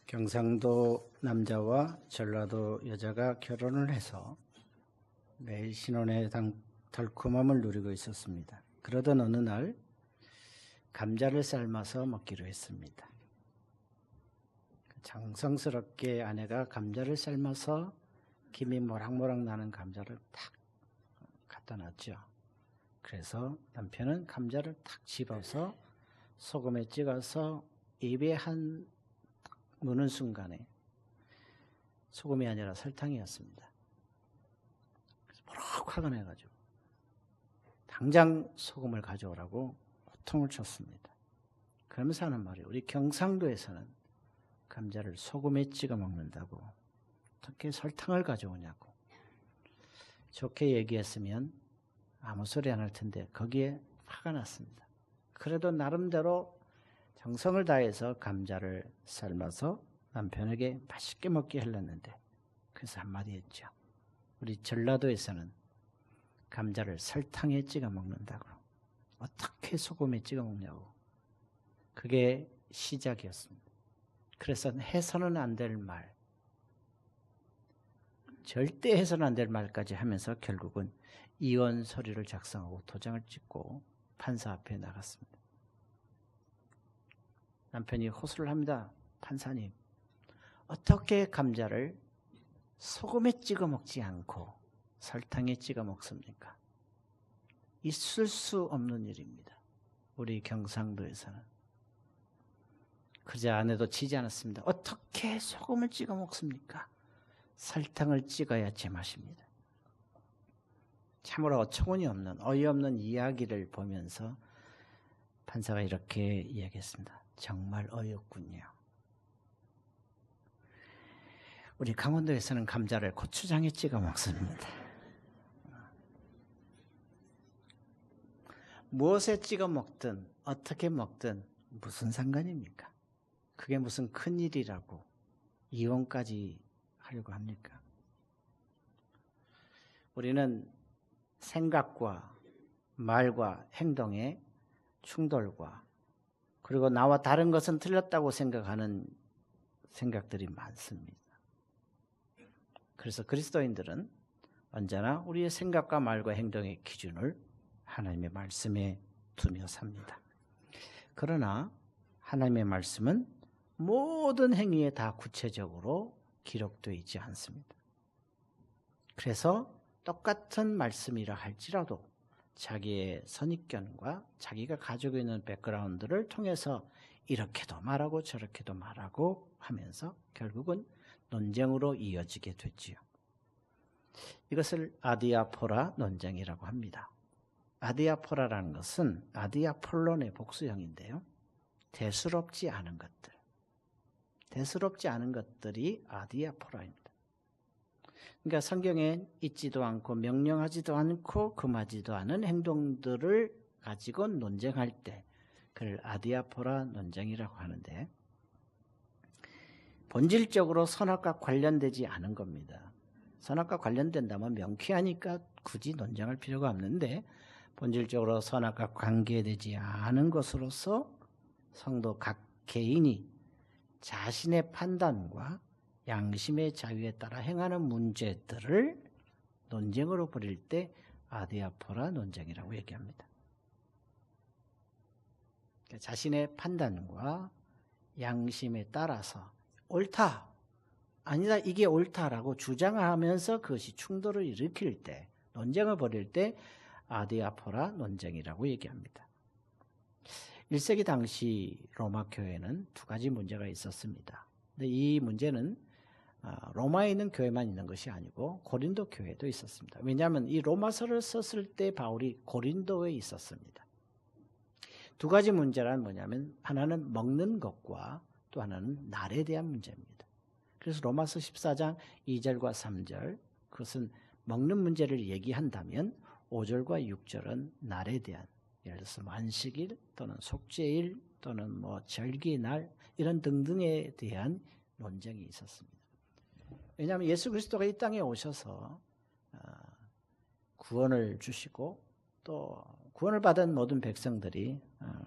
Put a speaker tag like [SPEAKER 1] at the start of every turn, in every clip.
[SPEAKER 1] 경상도 남자와 전라도 여자가 결혼을 해서 매일 신혼의 달콤함을 누리고 있었습니다. 그러던 어느 날 감자를 삶아서 먹기로 했습니다. 정성스럽게 아내가 감자를 삶아서 김이 모락모락 나는 감자를 탁 갖다 놨죠. 그래서 남편은 감자를 탁 집어서 소금에 찍어서 입에 한 무는 순간에 소금이 아니라 설탕이었습니다. 그래서 버럭 화가 나가지고 당장 소금을 가져오라고 호통을 쳤습니다. 그러면서 하는 말이, 우리 경상도에서는 감자를 소금에 찍어 먹는다고 어떻게 설탕을 가져오냐고. 좋게 얘기했으면 아무 소리 안 할 텐데 거기에 화가 났습니다. 그래도 나름대로 정성을 다해서 감자를 삶아서 남편에게 맛있게 먹게 하려는데, 그래서 한마디 했죠. 우리 전라도에서는 감자를 설탕에 찍어 먹는다고, 어떻게 소금에 찍어 먹냐고. 그게 시작이었습니다. 그래서 해서는 안 될 말, 절대 해서는 안 될 말까지 하면서 결국은 이혼 서류를 작성하고 도장을 찍고 판사 앞에 나갔습니다. 남편이 호소를 합니다. 판사님, 어떻게 감자를 소금에 찍어 먹지 않고 설탕에 찍어 먹습니까? 있을 수 없는 일입니다. 우리 경상도에서는. 그저 아내도 치지 않았습니다. 어떻게 소금을 찍어 먹습니까? 설탕을 찍어야 제맛입니다. 참으로 어처구니 없는, 어이없는 이야기를 보면서 판사가 이렇게 이야기했습니다. 정말 어이없군요. 우리 강원도에서는 감자를 고추장에 찍어 먹습니다. 무엇에 찍어 먹든 어떻게 먹든 무슨 상관입니까? 그게 무슨 큰일이라고 이혼까지 하려고 합니까? 우리는 생각과 말과 행동의 충돌과, 그리고 나와 다른 것은 틀렸다고 생각하는 생각들이 많습니다. 그래서 그리스도인들은 언제나 우리의 생각과 말과 행동의 기준을 하나님의 말씀에 두며 삽니다. 그러나 하나님의 말씀은 모든 행위에 다 구체적으로 기록되어 있지 않습니다. 그래서 똑같은 말씀이라 할지라도 자기의 선입견과 자기가 가지고 있는 백그라운드를 통해서 이렇게도 말하고 저렇게도 말하고 하면서 결국은 논쟁으로 이어지게 됐지요. 이것을 아디아포라 논쟁이라고 합니다. 아디아포라라는 것은 아디아폴론의 복수형인데요. 대수롭지 않은 것들. 대수롭지 않은 것들이 아디아포라입니다. 그러니까 성경에 있지도 않고 명령하지도 않고 금하지도 않은 행동들을 가지고 논쟁할 때 그걸 아디아포라 논쟁이라고 하는데, 본질적으로 선악과 관련되지 않은 겁니다. 선악과 관련된다면 명쾌하니까 굳이 논쟁할 필요가 없는데, 본질적으로 선악과 관계되지 않은 것으로서 성도 각 개인이 자신의 판단과 양심의 자유에 따라 행하는 문제들을 논쟁으로 벌일 때 아디아포라 논쟁이라고 얘기합니다. 그러니까 자신의 판단과 양심에 따라서 옳다, 아니다, 이게 옳다라고 주장하면서 그것이 충돌을 일으킬 때, 논쟁을 벌일 때 아디아포라 논쟁이라고 얘기합니다. 1세기 당시 로마 교회는 두 가지 문제가 있었습니다. 근데 이 문제는 로마에 있는 교회만 있는 것이 아니고 고린도 교회도 있었습니다. 왜냐하면 이 로마서를 썼을 때 바울이 고린도에 있었습니다. 두 가지 문제란 뭐냐면, 하나는 먹는 것과 또 하나는 날에 대한 문제입니다. 그래서 로마서 14장 2절과 3절, 그것은 먹는 문제를 얘기한다면 5절과 6절은 날에 대한, 예를 들어서 안식일 또는 속죄일 또는 절기날 이런 등등에 대한 논쟁이 있었습니다. 왜냐하면 예수 그리스도가 이 땅에 오셔서 구원을 주시고 또 구원을 받은 모든 백성들이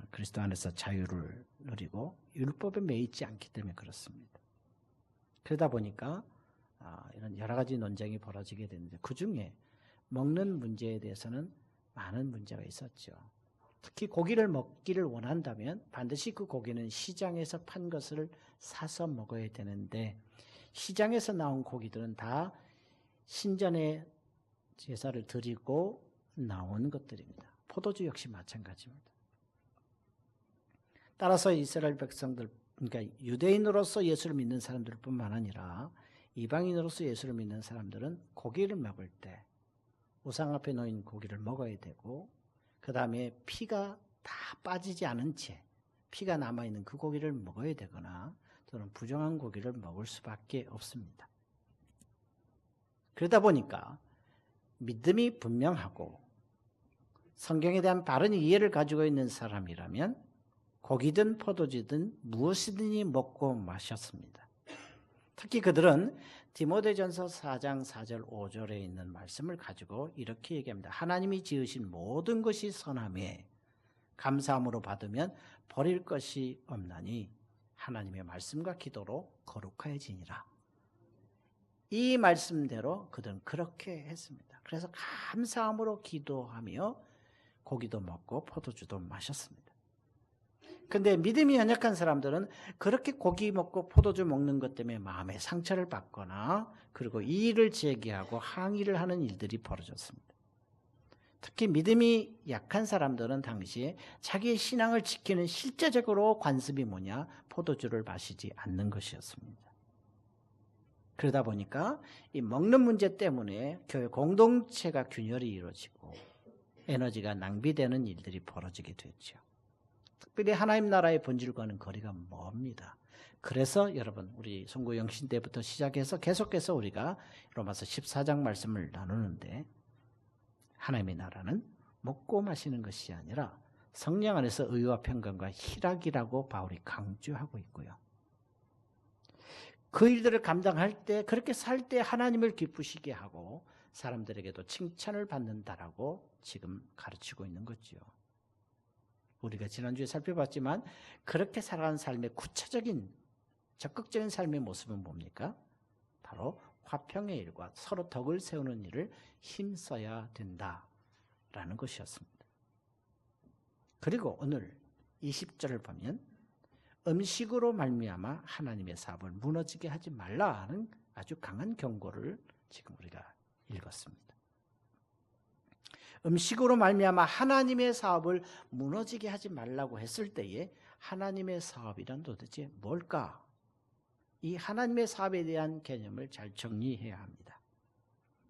[SPEAKER 1] 그리스도 안에서 자유를 누리고 율법에 매이지 않기 때문에 그렇습니다. 그러다 보니까 이런 여러 가지 논쟁이 벌어지게 되는데 그중에 먹는 문제에 대해서는 많은 문제가 있었죠. 특히 고기를 먹기를 원한다면 반드시 그 고기는 시장에서 판 것을 사서 먹어야 되는데 시장에서 나온 고기들은 다 신전에 제사를 드리고 나온 것들입니다. 포도주 역시 마찬가지입니다. 따라서 이스라엘 백성들, 그러니까 유대인으로서 예수를 믿는 사람들뿐만 아니라 이방인으로서 예수를 믿는 사람들은 고기를 먹을 때 우상 앞에 놓인 고기를 먹어야 되고 그 다음에 피가 다 빠지지 않은 채 피가 남아있는 그 고기를 먹어야 되거나 또는 부정한 고기를 먹을 수밖에 없습니다. 그러다 보니까 믿음이 분명하고 성경에 대한 바른 이해를 가지고 있는 사람이라면 고기든 포도주든 무엇이든지 먹고 마셨습니다. 특히 그들은 디모데전서 4장 4절 5절에 있는 말씀을 가지고 이렇게 얘기합니다. 하나님이 지으신 모든 것이 선하매 감사함으로 받으면 버릴 것이 없나니 하나님의 말씀과 기도로 거룩하여지니라. 이 말씀대로 그들은 그렇게 했습니다. 그래서 감사함으로 기도하며 고기도 먹고 포도주도 마셨습니다. 근데 믿음이 연약한 사람들은 그렇게 고기 먹고 포도주 먹는 것 때문에 마음에 상처를 받거나 그리고 이의를 제기하고 항의를 하는 일들이 벌어졌습니다. 특히 믿음이 약한 사람들은 당시에 자기의 신앙을 지키는 실제적으로 관습이 뭐냐? 포도주를 마시지 않는 것이었습니다. 그러다 보니까 이 먹는 문제 때문에 교회 공동체가 균열이 이루어지고 에너지가 낭비되는 일들이 벌어지게 됐죠. 특별히 하나님 나라의 본질과는 거리가 멉니다. 그래서 여러분 우리 송구 영신 때부터 시작해서 계속해서 우리가 로마서 14장 말씀을 나누는데 하나님의 나라는 먹고 마시는 것이 아니라 성령 안에서 의와 평강과 희락이라고 바울이 강조하고 있고요. 그 일들을 감당할 때 그렇게 살 때 하나님을 기쁘시게 하고 사람들에게도 칭찬을 받는다라고 지금 가르치고 있는 거죠. 우리가 지난주에 살펴봤지만 그렇게 살아가는 삶의 구체적인 적극적인 삶의 모습은 뭡니까? 바로 화평의 일과 서로 덕을 세우는 일을 힘써야 된다라는 것이었습니다. 그리고 오늘 20절을 보면 음식으로 말미암아 하나님의 사업을 무너지게 하지 말라 하는 아주 강한 경고를 지금 우리가 읽었습니다. 음식으로 말미암아 하나님의 사업을 무너지게 하지 말라고 했을 때에 하나님의 사업이란 도대체 뭘까? 이 하나님의 사업에 대한 개념을 잘 정리해야 합니다.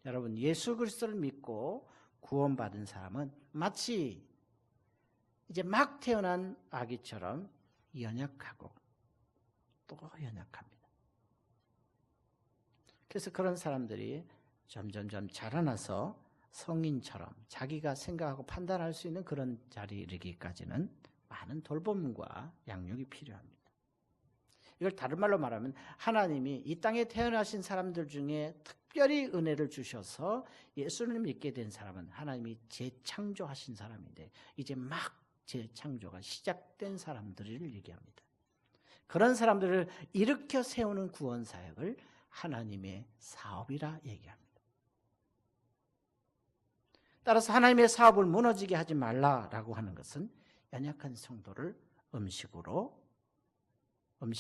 [SPEAKER 1] 여러분 예수 그리스도를 믿고 구원받은 사람은 마치 이제 막 태어난 아기처럼 연약하고 또 연약합니다. 그래서 그런 사람들이 점점점 자라나서 성인처럼 자기가 생각하고 판단할 수 있는 그런 자리에 이르기까지는 많은 돌봄과 양육이 필요합니다. 이걸 다른 말로 말하면 하나님이 이 땅에 태어나신 사람들 중에 특별히 은혜를 주셔서 예수를 믿게 된 사람은 하나님이 재창조하신 사람인데 이제 막 재창조가 시작된 사람들을 얘기합니다. 그런 사람들을 일으켜 세우는 구원 사역을 하나님의 사업이라 얘기합니다. 따라서 하나님의 사업을 무너지게 하지 말라라고 하는 것은 연약한 성도를 음식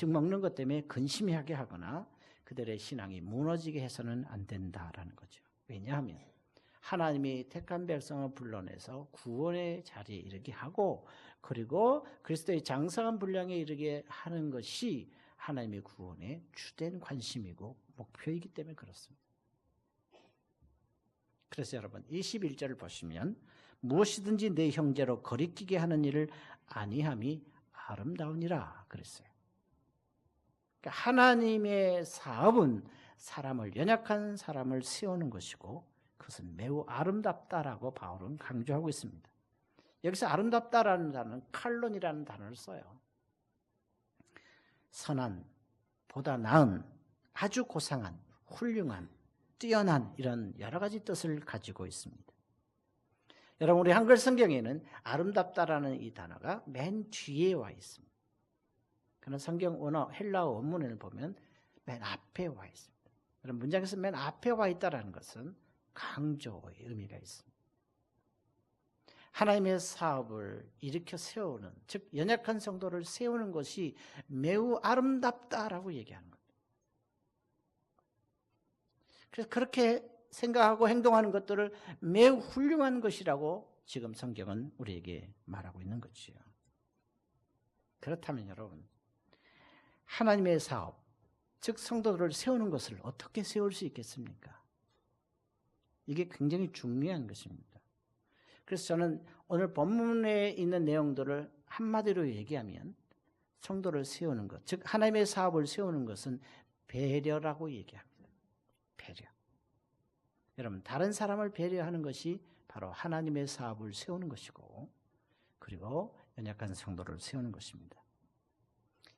[SPEAKER 1] 먹는 것 때문에 근심하게 하거나 그들의 신앙이 무너지게 해서는 안 된다라는 거죠. 왜냐하면 하나님이 택한 백성을 불러내서 구원의 자리에 이르게 하고 그리고 그리스도의 장성한 분량에 이르게 하는 것이 하나님의 구원의 주된 관심이고 목표이기 때문에 그렇습니다. 그래서 여러분 21절을 보시면 무엇이든지 내 형제로 거리끼게 하는 일을 아니함이 아름다우니라 그랬어요. 그러니까 하나님의 사업은 사람을 연약한 사람을 세우는 것이고 그것은 매우 아름답다라고 바울은 강조하고 있습니다. 여기서 아름답다라는 단어는 칼론이라는 단어를 써요. 선한, 보다 나은, 아주 고상한, 훌륭한, 뛰어난 이런 여러 가지 뜻을 가지고 있습니다. 여러분 우리 한글 성경에는 아름답다라는 이 단어가 맨 뒤에 와 있습니다. 그러나 성경 원어 헬라어 원문을 보면 맨 앞에 와 있습니다. 그럼 문장에서 맨 앞에 와 있다는 것은 강조의 의미가 있습니다. 하나님의 사업을 일으켜 세우는, 즉 연약한 성도를 세우는 것이 매우 아름답다라고 얘기하는 겁니다. 그래서 그렇게 생각하고 행동하는 것들을 매우 훌륭한 것이라고 지금 성경은 우리에게 말하고 있는 거지요. 그렇다면 여러분, 하나님의 사업, 즉 성도들을 세우는 것을 어떻게 세울 수 있겠습니까? 이게 굉장히 중요한 것입니다. 그래서 저는 오늘 본문에 있는 내용들을 한마디로 얘기하면 성도를 세우는 것, 즉 하나님의 사업을 세우는 것은 배려라고 얘기합니다. 배려. 여러분, 다른 사람을 배려하는 것이 바로 하나님의 사업을 세우는 것이고, 그리고 연약한 성도를 세우는 것입니다.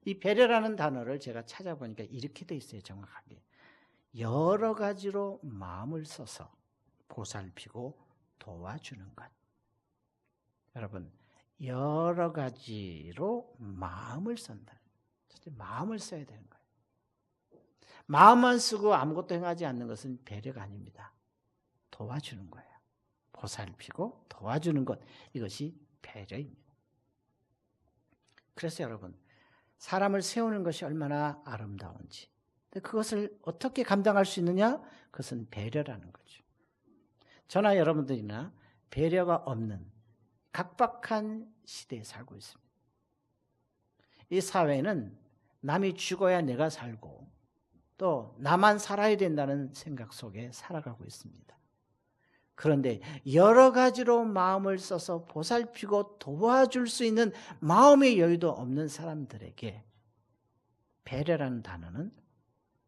[SPEAKER 1] 이 배려라는 단어를 제가 찾아보니까 이렇게 돼 있어요. 정확하게. 여러 가지로 마음을 써서 보살피고 도와주는 것. 여러분, 여러 가지로 마음을 쓴다. 마음을 써야 되는 거예요. 마음만 쓰고 아무것도 행하지 않는 것은 배려가 아닙니다. 도와주는 거예요. 보살피고 도와주는 것, 이것이 배려입니다. 그래서 여러분, 사람을 세우는 것이 얼마나 아름다운지, 그것을 어떻게 감당할 수 있느냐? 그것은 배려라는 거죠. 저나 여러분들이나 배려가 없는 각박한 시대에 살고 있습니다. 이 사회는 남이 죽어야 내가 살고 또 나만 살아야 된다는 생각 속에 살아가고 있습니다. 그런데 여러 가지로 마음을 써서 보살피고 도와줄 수 있는 마음의 여유도 없는 사람들에게 배려라는 단어는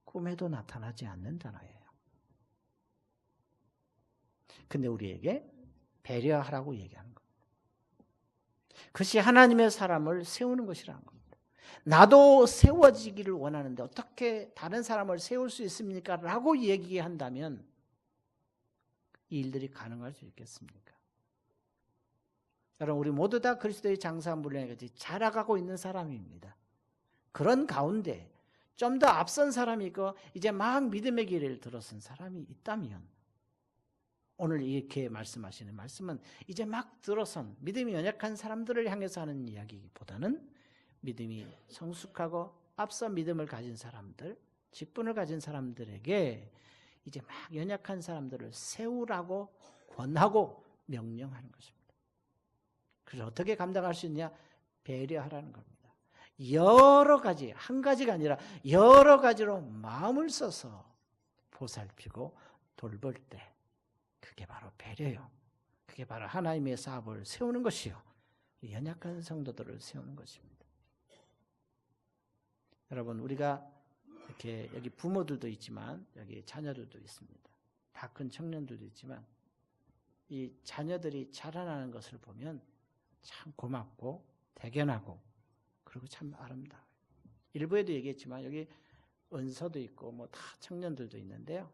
[SPEAKER 1] 꿈에도 나타나지 않는 단어예요. 근데 우리에게 배려하라고 얘기하는 겁니다. 그것이 하나님의 사람을 세우는 것이라는 겁니다. 나도 세워지기를 원하는데 어떻게 다른 사람을 세울 수 있습니까? 라고 얘기한다면 이 일들이 가능할 수 있겠습니까? 여러분, 우리 모두 다 그리스도의 장사물량까지 자라가고 있는 사람입니다. 그런 가운데 좀 더 앞선 사람이 있고 이제 막 믿음의 길을 들어선 사람이 있다면 오늘 이렇게 말씀하시는 말씀은 이제 막 들어선 믿음이 연약한 사람들을 향해서 하는 이야기보다는 믿음이 성숙하고 앞서 믿음을 가진 사람들, 직분을 가진 사람들에게 이제 막 연약한 사람들을 세우라고 권하고 명령하는 것입니다. 그래서 어떻게 감당할 수 있냐? 배려하라는 겁니다. 여러 가지, 한 가지가 아니라 여러 가지로 마음을 써서 보살피고 돌볼 때 그게 바로 배려요. 그게 바로 하나님의 사업을 세우는 것이요. 연약한 성도들을 세우는 것입니다. 여러분, 우리가 이렇게 여기 부모들도 있지만 여기 자녀들도 있습니다. 다 큰 청년들도 있지만 이 자녀들이 자라나는 것을 보면 참 고맙고 대견하고 그리고 참 아름다워요. 일부에도 얘기했지만 여기 은서도 있고 뭐 다 청년들도 있는데요.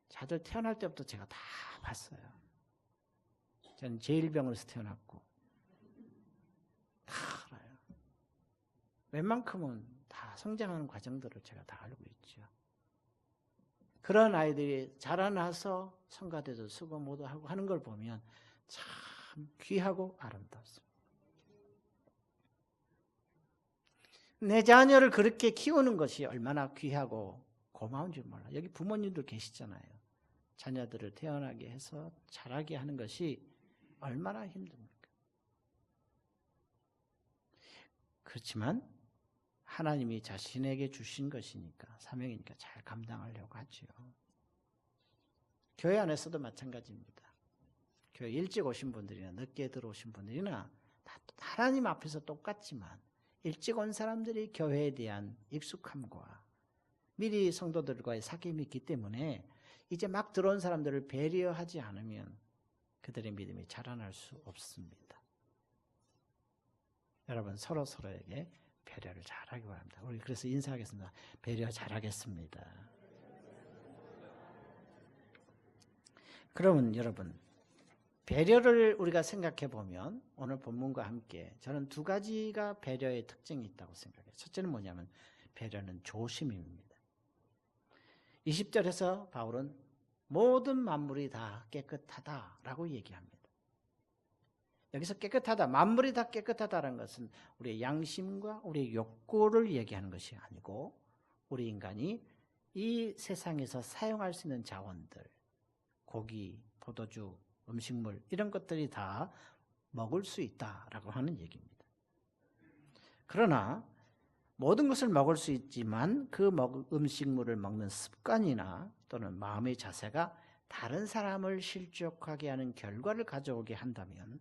[SPEAKER 1] 자들 태어날 때부터 제가 다 봤어요. 저는 제1병원에서 태어났고 다 알아요. 웬만큼은 다 성장하는 과정들을 제가 다 알고 있죠. 그런 아이들이 자라나서 성가대도 쓰고 뭐도 하고 하는 걸 보면 참 귀하고 아름답습니다. 내 자녀를 그렇게 키우는 것이 얼마나 귀하고 고마운 줄 몰라. 여기 부모님도 계시잖아요. 자녀들을 태어나게 해서 자라게 하는 것이 얼마나 힘듭니까? 그렇지만 하나님이 자신에게 주신 것이니까, 사명이니까 잘 감당하려고 하죠. 교회 안에서도 마찬가지입니다. 교회 일찍 오신 분들이나 늦게 들어오신 분들이나 다 하나님 앞에서 똑같지만 일찍 온 사람들이 교회에 대한 익숙함과 미리 성도들과의 사귐이 있기 때문에 이제 막 들어온 사람들을 배려하지 않으면 그들의 믿음이 자라날 수 없습니다. 여러분, 서로에게 배려를 잘하기 바랍니다. 우리 그래서 인사하겠습니다. 배려 잘하겠습니다. 그러면 여러분, 배려를 우리가 생각해 보면 오늘 본문과 함께 저는 두 가지가 배려의 특징이 있다고 생각해요. 첫째는 뭐냐면 배려는 조심입니다. 20절에서 바울은 모든 만물이 다 깨끗하다라고 얘기합니다. 여기서 깨끗하다, 만물이 다 깨끗하다는 것은 우리의 양심과 우리의 욕구를 얘기하는 것이 아니고 우리 인간이 이 세상에서 사용할 수 있는 자원들, 고기, 포도주, 음식물 이런 것들이 다 먹을 수 있다라고 하는 얘기입니다. 그러나 모든 것을 먹을 수 있지만 그 음식물을 먹는 습관이나 또는 마음의 자세가 다른 사람을 실족하게 하는 결과를 가져오게 한다면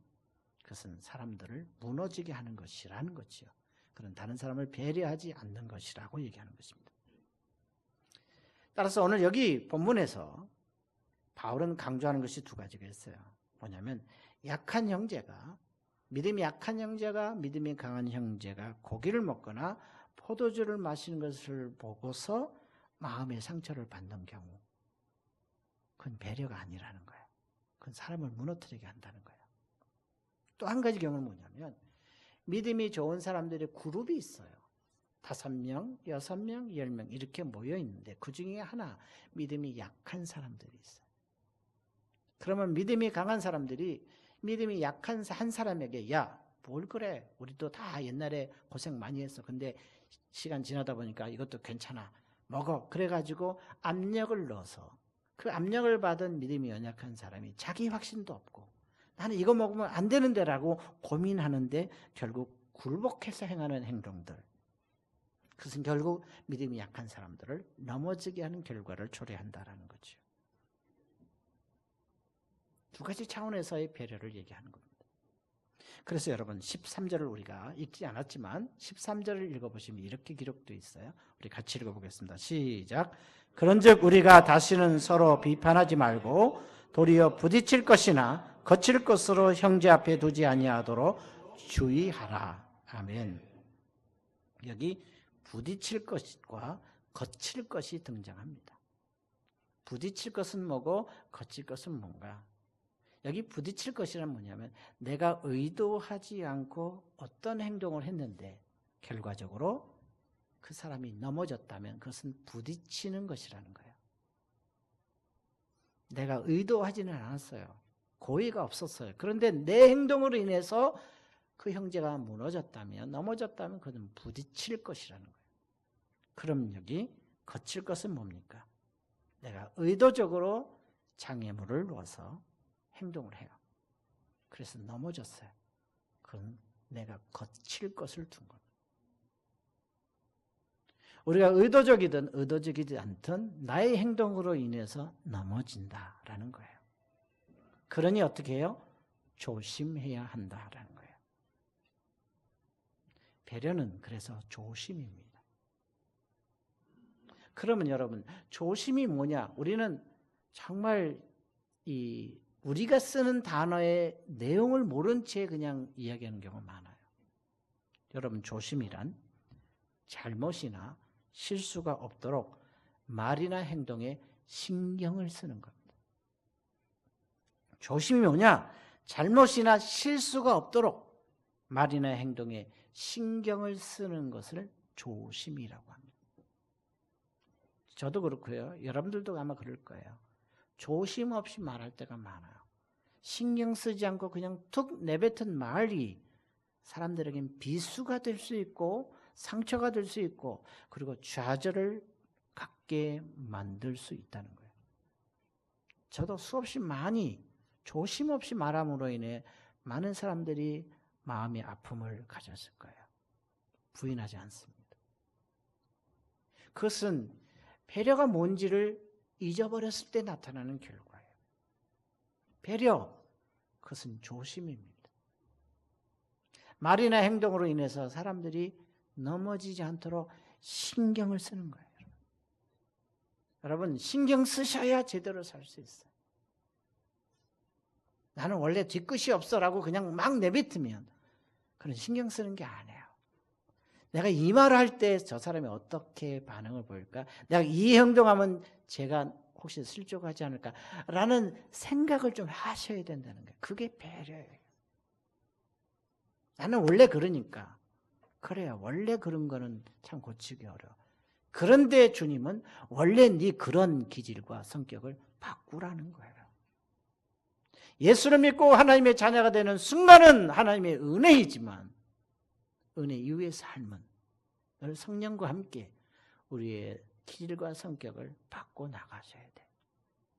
[SPEAKER 1] 그것은 사람들을 무너지게 하는 것이라는 거지요. 그런 다른 사람을 배려하지 않는 것이라고 얘기하는 것입니다. 따라서 오늘 여기 본문에서 바울은 강조하는 것이 두 가지가 있어요. 뭐냐면 약한 형제가, 믿음이 약한 형제가 믿음이 강한 형제가 고기를 먹거나 포도주를 마시는 것을 보고서 마음의 상처를 받는 경우, 그건 배려가 아니라는 거예요. 그건 사람을 무너뜨리게 한다는 거예요. 또 한 가지 경우는 뭐냐면 믿음이 좋은 사람들의 그룹이 있어요. 5명, 6명, 10명 이렇게 모여 있는데 그 중에 하나 믿음이 약한 사람들이 있어요. 그러면 믿음이 강한 사람들이 믿음이 약한 한 사람에게 야, 뭘 그래? 우리도 다 옛날에 고생 많이 했어. 근데 시간 지나다 보니까 이것도 괜찮아. 먹어. 그래가지고 압력을 넣어서 그 압력을 받은 믿음이 연약한 사람이 자기 확신도 없고 나는 이거 먹으면 안 되는데라고 고민하는데 결국 굴복해서 행하는 행동들. 그것은 결국 믿음이 약한 사람들을 넘어지게 하는 결과를 초래한다라는 거죠. 두 가지 차원에서의 배려를 얘기하는 겁니다. 그래서 여러분 13절을 우리가 읽지 않았지만 13절을 읽어보시면 이렇게 기록되어 있어요. 우리 같이 읽어보겠습니다. 시작. 그런즉 우리가 다시는 서로 비판하지 말고 도리어 부딪힐 것이나 거칠 것으로 형제 앞에 두지 아니하도록 주의하라. 아멘. 여기 부딪힐 것과 거칠 것이 등장합니다. 부딪힐 것은 뭐고 거칠 것은 뭔가? 여기 부딪힐 것이란 뭐냐면 내가 의도하지 않고 어떤 행동을 했는데 결과적으로 그 사람이 넘어졌다면 그것은 부딪히는 것이라는 거예요. 내가 의도하지는 않았어요. 고의가 없었어요. 그런데 내 행동으로 인해서 그 형제가 무너졌다면, 넘어졌다면 그것은 부딪힐 것이라는 거예요. 그럼 여기 거칠 것은 뭡니까? 내가 의도적으로 장애물을 놓아서 행동을 해요. 그래서 넘어졌어요. 그건 내가 거칠 것을 둔 겁니다. 우리가 의도적이든 의도적이지 않든 나의 행동으로 인해서 넘어진다라는 거예요. 그러니 어떻게 해요? 조심해야 한다라는 거예요. 배려는 그래서 조심입니다. 그러면 여러분, 조심이 뭐냐? 우리는 정말 우리가 쓰는 단어의 내용을 모른 채 그냥 이야기하는 경우가 많아요. 여러분, 조심이란 잘못이나 실수가 없도록 말이나 행동에 신경을 쓰는 겁니다. 조심이 뭐냐? 잘못이나 실수가 없도록 말이나 행동에 신경을 쓰는 것을 조심이라고 합니다. 저도 그렇고요. 여러분들도 아마 그럴 거예요. 조심 없이 말할 때가 많아요. 신경 쓰지 않고 그냥 툭 내뱉은 말이 사람들에겐 비수가 될 수 있고 상처가 될 수 있고 그리고 좌절을 갖게 만들 수 있다는 거예요. 저도 수없이 많이 조심 없이 말함으로 인해 많은 사람들이 마음의 아픔을 가졌을 거예요. 부인하지 않습니다. 그것은 배려가 뭔지를 잊어버렸을 때 나타나는 결과예요. 배려, 그것은 조심입니다. 말이나 행동으로 인해서 사람들이 넘어지지 않도록 신경을 쓰는 거예요. 여러분, 신경 쓰셔야 제대로 살 수 있어요. 나는 원래 뒤끝이 없어라고 그냥 막 내뱉으면 그런 신경 쓰는 게 아니에요. 내가 이 말을 할 때 저 사람이 어떻게 반응을 보일까? 내가 이 행동하면 제가 혹시 실족하지 않을까라는 생각을 좀 하셔야 된다는 거예요. 그게 배려예요. 나는 원래 그러니까. 그래요. 원래 그런 거는 참 고치기 어려워. 그런데 주님은 원래 네 그런 기질과 성격을 바꾸라는 거예요. 예수를 믿고 하나님의 자녀가 되는 순간은 하나님의 은혜이지만 은혜 이후의 삶은 늘 성령과 함께 우리의 기질과 성격을 바꿔 나가셔야 돼.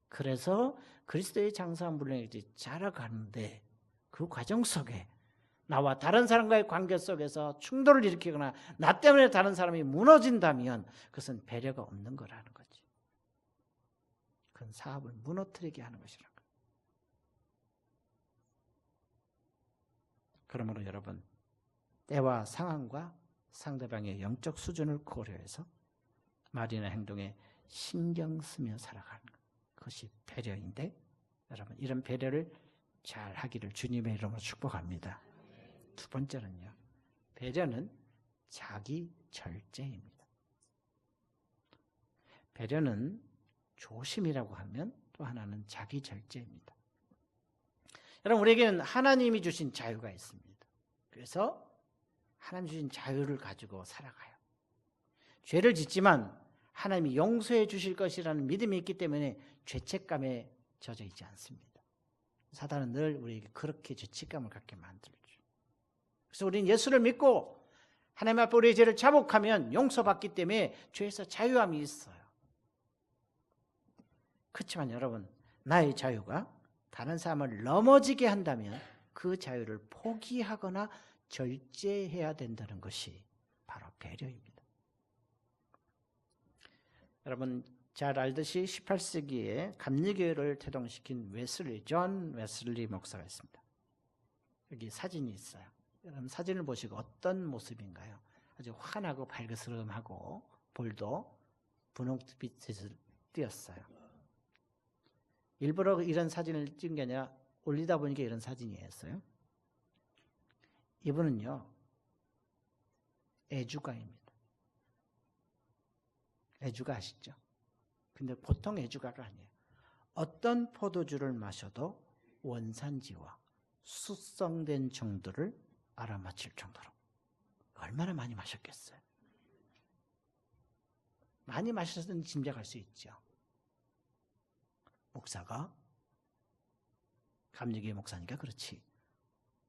[SPEAKER 1] 그래서 그리스도의 장사한 물량이 자라가는데 그 과정 속에 나와 다른 사람과의 관계 속에서 충돌을 일으키거나 나 때문에 다른 사람이 무너진다면 그것은 배려가 없는 거라는 거지. 그건 사업을 무너뜨리게 하는 것이라는 거예요. 그러므로 여러분, 때와 상황과 상대방의 영적 수준을 고려해서 말이나 행동에 신경 쓰며 살아가는 것. 그것이 배려인데 여러분 이런 배려를 잘 하기를 주님의 이름으로 축복합니다. 두 번째는요. 배려는 자기 절제입니다. 배려는 조심이라고 하면 또 하나는 자기 절제입니다. 여러분 우리에게는 하나님이 주신 자유가 있습니다. 그래서 하나님 주신 자유를 가지고 살아가요. 죄를 짓지만 하나님이 용서해 주실 것이라는 믿음이 있기 때문에 죄책감에 젖어 있지 않습니다. 사단은 늘 우리에게 그렇게 죄책감을 갖게 만들죠. 그래서 우리는 예수를 믿고 하나님 앞에 우리의 죄를 자복하면 용서받기 때문에 죄에서 자유함이 있어요. 그렇지만 여러분 나의 자유가 다른 사람을 넘어지게 한다면 그 자유를 포기하거나 절제해야 된다는 것이 바로 배려입니다. 여러분 잘 알듯이 18세기에 감리교회를 태동시킨 존 웨슬리 목사가 있습니다. 여기 사진이 있어요. 여러분 사진을 보시고 어떤 모습인가요? 아주 환하고 발그스름하고 볼도 분홍빛을 띄었어요. 일부러 이런 사진을 찍은 게 아니라 올리다 보니까 이런 사진이었어요. 이분은요 애주가입니다. 애주가 아시죠? 근데 보통 애주가가 아니에요. 어떤 포도주를 마셔도 원산지와 숙성된 정도를 알아맞힐 정도로 얼마나 많이 마셨겠어요? 많이 마셨으면 짐작할 수 있죠. 목사가 감리교회 목사니까 그렇지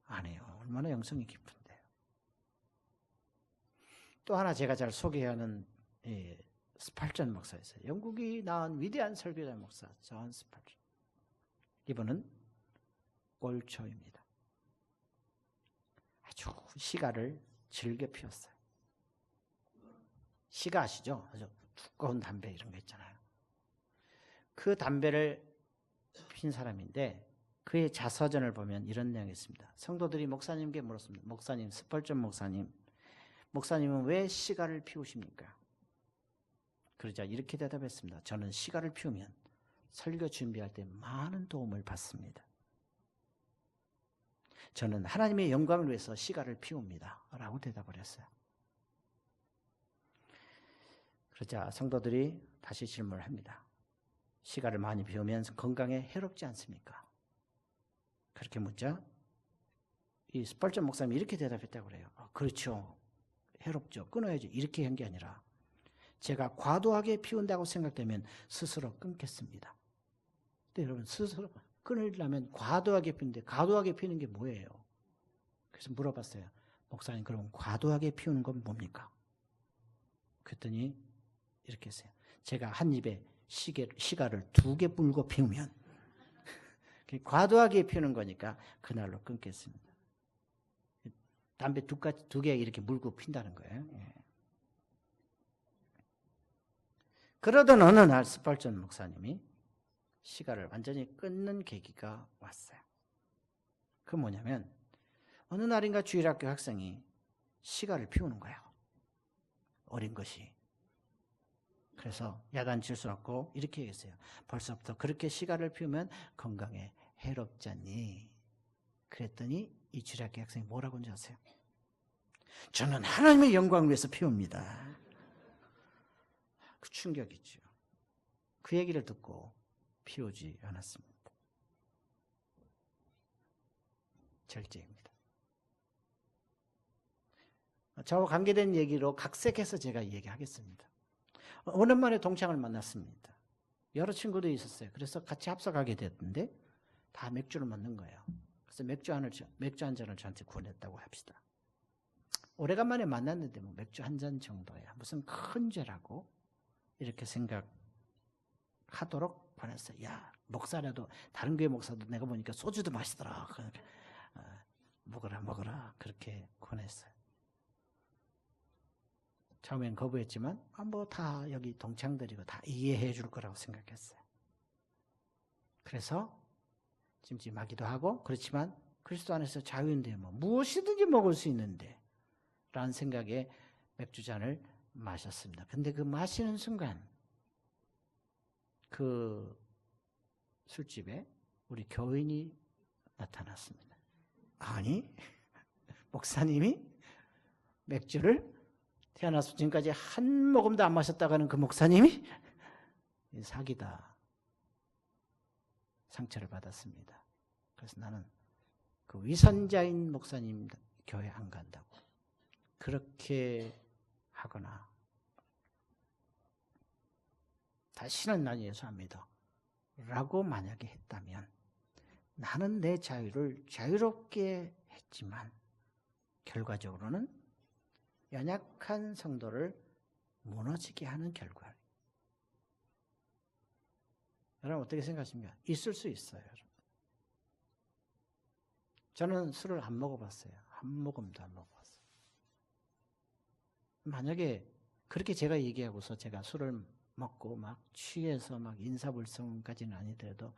[SPEAKER 1] 아니에요. 얼마나 영성이 깊은데요. 또 하나 제가 잘 소개하는 스팔전 목사였어요. 영국이 낳은 위대한 설교자 목사 존 스팔전. 이분은 꼴초입니다. 아주 시가를 즐겨 피웠어요. 시가 아시죠? 아주 두꺼운 담배 이런 거 있잖아요. 그 담배를 핀 사람인데 그의 자서전을 보면 이런 내용이 있습니다. 성도들이 목사님께 물었습니다. 목사님, 스펄전 목사님, 목사님은 왜 시가를 피우십니까? 그러자 이렇게 대답했습니다. 저는 시가를 피우면 설교 준비할 때 많은 도움을 받습니다. 저는 하나님의 영광을 위해서 시가를 피웁니다. 라고 대답을 했어요. 그러자 성도들이 다시 질문을 합니다. 시가를 많이 피우면 건강에 해롭지 않습니까? 그렇게 묻자 이 스펄전 목사님이 이렇게 대답했다고 그래요. 그렇죠. 해롭죠. 끊어야죠. 이렇게 한 게 아니라 제가 과도하게 피운다고 생각되면 스스로 끊겠습니다. 근데 여러분 스스로 끊으려면 과도하게 피우는데 과도하게 피우는 게 뭐예요? 그래서 물어봤어요. 목사님 그럼 과도하게 피우는 건 뭡니까? 그랬더니 이렇게 했어요. 제가 한 입에 시가를 2개 불고 피우면 과도하게 피우는 거니까 그날로 끊겠습니다. 담배 2개 이렇게 물고 핀다는 거예요. 예. 그러던 어느 날 스펄전 목사님이 시가를 완전히 끊는 계기가 왔어요. 그 뭐냐면 어느 날인가 주일학교 학생이 시가를 피우는 거예요. 어린 것이. 그래서 야단칠 수 없고 이렇게 얘기했어요. 벌써부터 그렇게 시가를 피우면 건강에 해롭지 않니? 그랬더니 이 주일학교 학생이 뭐라고 하는지 아세요? 저는 하나님의 영광을 위해서 피웁니다. 그 충격이죠. 그 얘기를 듣고 피우지 않았습니다. 절제입니다. 저와 관계된 얘기로 각색해서 제가 얘기하겠습니다. 오랜만에 동창을 만났습니다. 여러 친구들이 있었어요. 그래서 같이 합석하게 됐는데 다 맥주를 먹는 거예요. 그래서 맥주 한 잔을 저한테 권했다고 합시다. 오래간만에 만났는데 뭐 맥주 한 잔 정도야 무슨 큰 죄라고 이렇게 생각하도록 권했어요. 야, 목사라도 다른 교회 목사도 내가 보니까 소주도 마시더라. 먹어라 그렇게 권했어요. 처음엔 거부했지만 뭐 다 여기 동창들이고 다 이해해 줄 거라고 생각했어요. 그래서 찜찜하기도 하고 그렇지만 그리스도 안에서 자유인데 뭐 무엇이든지 먹을 수 있는데 라는 생각에 맥주잔을 마셨습니다. 근데 그 마시는 순간 그 술집에 우리 교인이 나타났습니다. 아니 목사님이 맥주를 태어나서 지금까지 한 모금도 안 마셨다고 하는 그 목사님이 사기다. 상처를 받았습니다. 그래서 나는 그 위선자인 목사님 교회 안 간다고 그렇게 하거나 다시는 난 예수 안 믿어 라고 만약에 했다면 나는 내 자유를 자유롭게 했지만 결과적으로는 연약한 성도를 무너지게 하는 결과. 여러분 어떻게 생각하십니까? 있을 수 있어요. 여러분. 저는 술을 안 먹어봤어요. 한 모금도 안 먹어봤어요. 만약에 그렇게 제가 얘기하고서 제가 술을 먹고 막 취해서 막 인사불성까지는 아니더라도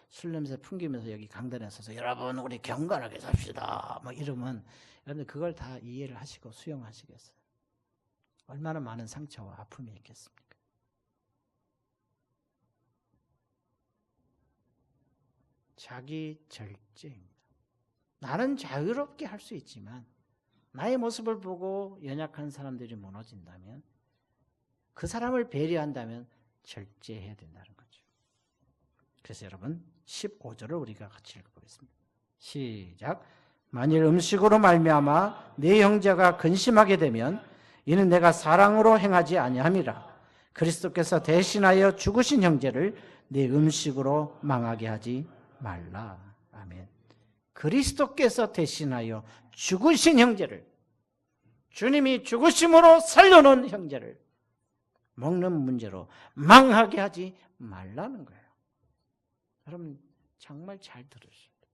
[SPEAKER 1] 술 냄새 풍기면서 여기 강단에 서서 여러분 우리 경건하게 삽시다 막 이러면 여러분들 그걸 다 이해를 하시고 수용하시겠어요? 얼마나 많은 상처와 아픔이 있겠습니까? 자기 절제입니다. 나는 자유롭게 할 수 있지만 나의 모습을 보고 연약한 사람들이 무너진다면 그 사람을 배려한다면 절제해야 된다는 거죠. 그래서 여러분 15절을 우리가 같이 읽어보겠습니다. 시작. 만일 음식으로 말미암아 네 형제가 근심하게 되면 이는 내가 사랑으로 행하지 아니함이라. 그리스도께서 대신하여 죽으신 형제를 네 음식으로 망하게 하지 말라. 아멘. 그리스도께서 대신하여 죽으신 형제를 주님이 죽으심으로 살려놓은 형제를 먹는 문제로 망하게 하지 말라는 거예요. 여러분 정말 잘 들으셔야 돼요.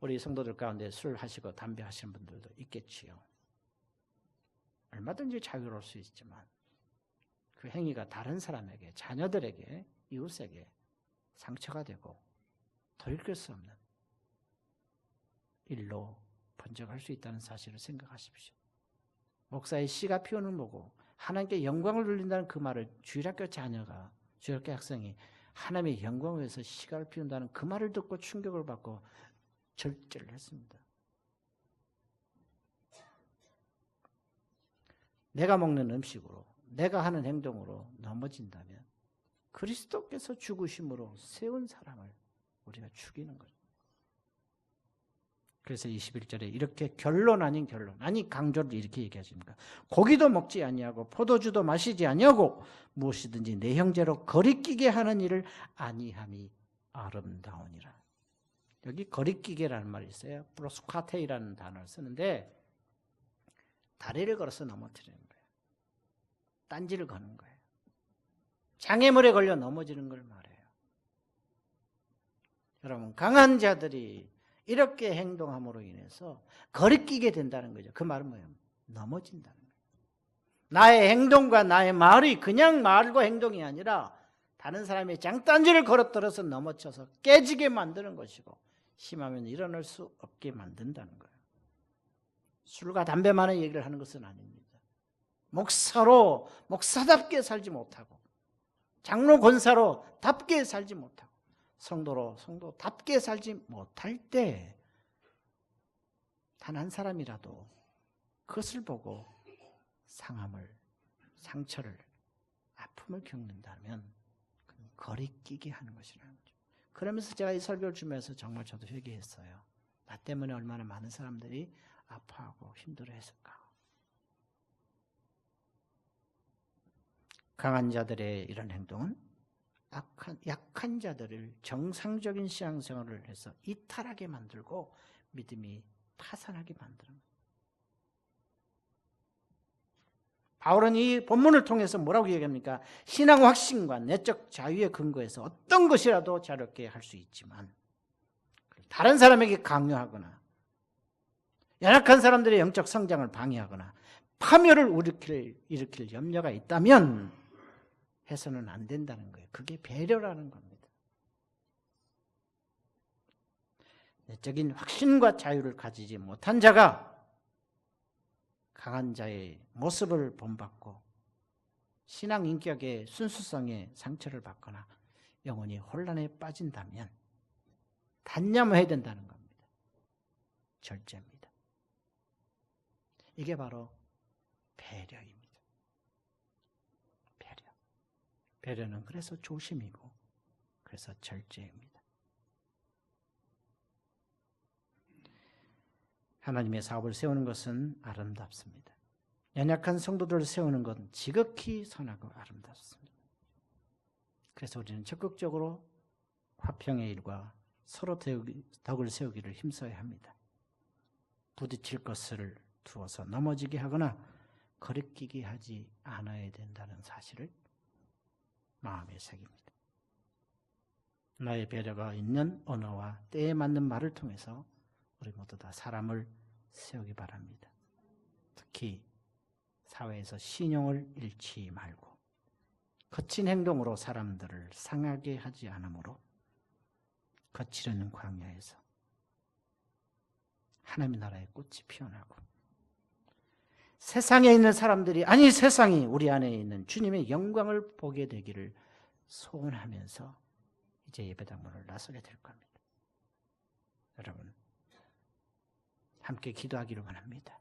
[SPEAKER 1] 우리 성도들 가운데 술 하시고 담배 하시는 분들도 있겠지요. 얼마든지 자유로울 수 있지만 그 행위가 다른 사람에게, 자녀들에게, 이웃에게 상처가 되고 돌이킬 수 없는 일로 번져갈 수 있다는 사실을 생각하십시오. 목사의 씨가 피우는 거고 하나님께 영광을 돌린다는 그 말을 주일학교 자녀가, 주일학교 학생이 하나님의 영광을 위해서 씨가를 피운다는 그 말을 듣고 충격을 받고 절제를 했습니다. 내가 먹는 음식으로, 내가 하는 행동으로 넘어진다면 그리스도께서 죽으심으로 세운 사람을 우리가 죽이는 거죠. 그래서 21절에 이렇게 결론 아닌 결론, 아니 강조를 이렇게 얘기하십니까? 고기도 먹지 아니하고 포도주도 마시지 아니하고 무엇이든지 내 형제로 거리끼게 하는 일을 아니함이 아름다우니라. 여기 거리끼게라는 말이 있어요. 프로스카테이라는 단어를 쓰는데 다리를 걸어서 넘어뜨리는 거예요. 딴지를 거는 거예요. 장애물에 걸려 넘어지는 걸 말해요. 여러분 강한 자들이 이렇게 행동함으로 인해서 거리끼게 된다는 거죠. 그 말은 뭐예요? 넘어진다는 거예요. 나의 행동과 나의 말이 그냥 말과 행동이 아니라 다른 사람의 장단지를 걸어떨어서 넘어져서 깨지게 만드는 것이고 심하면 일어날 수 없게 만든다는 거예요. 술과 담배만의 얘기를 하는 것은 아닙니다. 목사로 목사답게 살지 못하고 장로 권사로 답게 살지 못하고 성도로 성도답게 살지 못할 때 단 한 사람이라도 그것을 보고 상처를, 아픔을 겪는다면 거리끼게 하는 것이라는 거죠. 그러면서 제가 이 설교를 주면서 정말 저도 회개했어요. 나 때문에 얼마나 많은 사람들이 아파하고 힘들어했을까. 강한 자들의 이런 행동은 약한 자들을 정상적인 신앙생활을 해서 이탈하게 만들고 믿음이 파산하게 만드는 거예요. 바울은 이 본문을 통해서 뭐라고 얘기합니까? 신앙 확신과 내적 자유의 근거에서 어떤 것이라도 자유롭게 할 수 있지만 다른 사람에게 강요하거나 연약한 사람들의 영적 성장을 방해하거나 파멸을 일으킬 염려가 있다면 해서는 안 된다는 거예요. 그게 배려라는 겁니다. 내적인 확신과 자유를 가지지 못한 자가 강한 자의 모습을 본받고 신앙 인격의 순수성에 상처를 받거나 영혼이 혼란에 빠진다면 단념해야 된다는 겁니다. 절제입니다. 이게 바로 배려입니다. 배려. 배려는 그래서 조심이고 그래서 절제입니다. 하나님의 사업을 세우는 것은 아름답습니다. 연약한 성도들을 세우는 것은 지극히 선하고 아름답습니다. 그래서 우리는 적극적으로 화평의 일과 서로 덕을 세우기를 힘써야 합니다. 부딪힐 것을 두어서 넘어지게 하거나 거리끼게 하지 않아야 된다는 사실을 마음에 새깁니다. 나의 배려가 있는 언어와 때에 맞는 말을 통해서 우리 모두 다 사람을 세우기 바랍니다. 특히 사회에서 신용을 잃지 말고 거친 행동으로 사람들을 상하게 하지 않으므로 거칠은 광야에서 하나님의 나라의 꽃이 피어나고 세상에 있는 사람들이 아니 세상이 우리 안에 있는 주님의 영광을 보게 되기를 소원하면서 이제 예배당 문을 나서게 될 겁니다. 여러분 함께 기도하기를 원합니다.